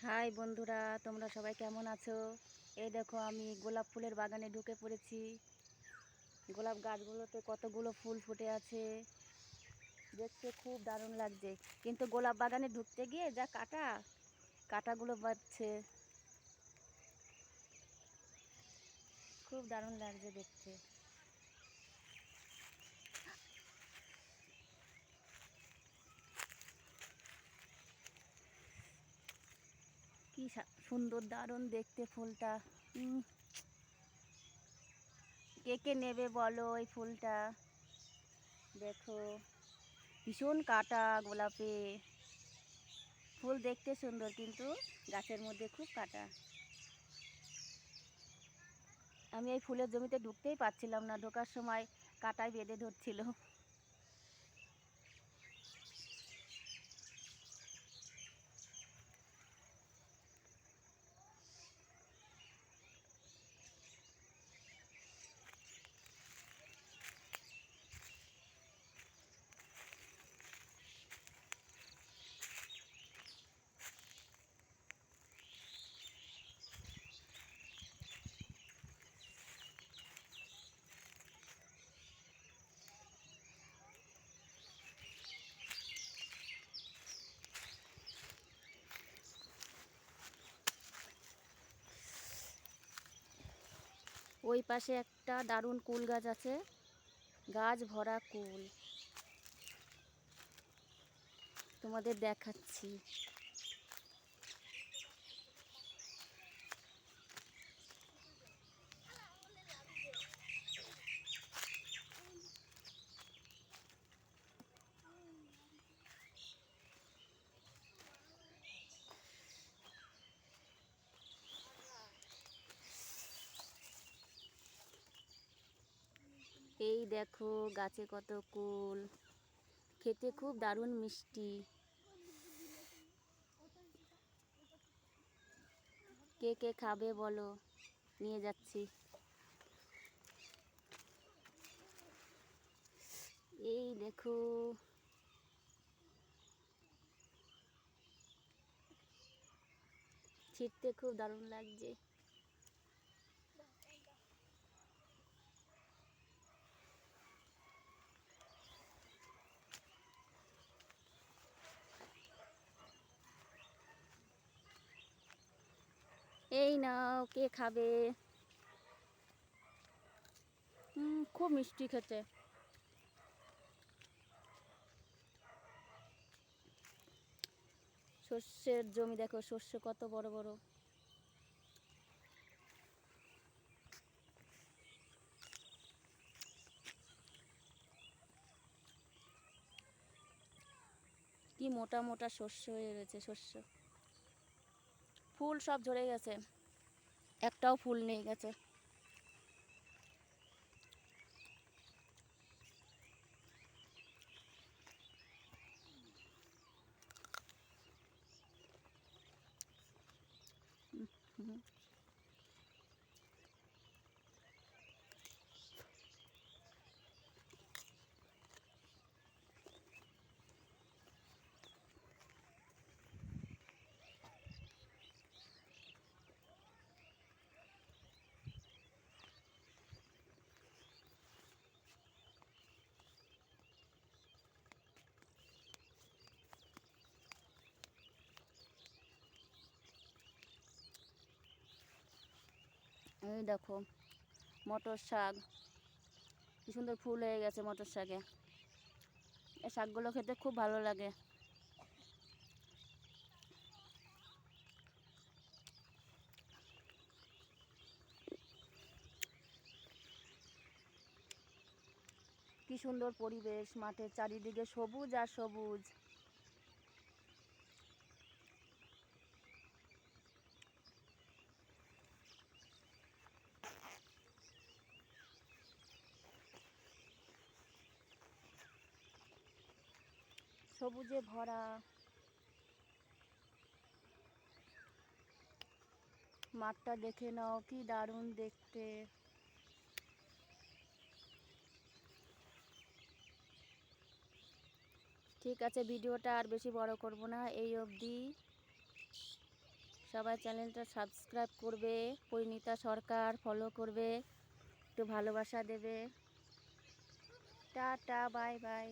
High বন্ধুরা, তোমরা সবাই কেমন আছো? এই দেখো, আমি গোলাপ ফুলের বাগানে ঢুকে পড়েছি। গোলাপ গাছগুলোতে কতগুলো ফুল ফুটে আছে, দেখতে খুব দারুণ লাগছে। কিন্তু গোলাপ বাগানে ঢুকতে গিয়ে যা কাঁটাগুলো বাজছে, খুব দারুণ লাগছে দেখতে। কি সুন্দর দারুণ দেখতে ফুলটা। কে কে নেবে বলো এই ফুলটা? দেখো, ভীষণ কাঁটা গোলাপে। ফুল দেখতে সুন্দর, কিন্তু গাছের মধ্যে খুব কাঁটা। আমি এই ফুলের জমিতে ঢুকতেই পারছিলাম না, ঢোকার সময় কাঁটায় বেঁধে ধরছিল। ওই পাশে একটা দারুণ কুল গাছ আছে, গাছ ভরা কুল, তোমাদের দেখাচ্ছি। এই দেখো, গাছে কত কুল, খেতে খুব দারুণ মিষ্টি। কে কে খাবে বলো, নিয়ে যাচ্ছি। এই দেখো, ছিঁড়তে খুব দারুণ লাগছে। এই নাও, কে খাবে? খুব মিষ্টি খেতে। শস্যের জমি দেখো, শস্য কত বড় বড়। কি মোটা মোটা শস্য হয়ে রয়েছে, শস্য। ফুল সব ঝরে গেছে, একটাও ফুল নেই গেছে। এই দেখো, মটর শাক, কি সুন্দর ফুল হয়ে গেছে মটর শাকে। এই শাকগুলো খেতে খুব ভালো লাগে। কি সুন্দর পরিবেশ, মাঠের চারিদিকে সবুজ আর সবুজ। সবুজে ভরা। মাঠটা দেখে নাও, কি দারুণ দেখতে। ঠিক আছে, ভিডিওটা আর বেশি বড় করব না, এই অবধি। সবাই চ্যানেলটা সাবস্ক্রাইব করবে, পরিণীতা সরকার ফলো করবে, একটু ভালোবাসা দেবে। Tata, bye bye.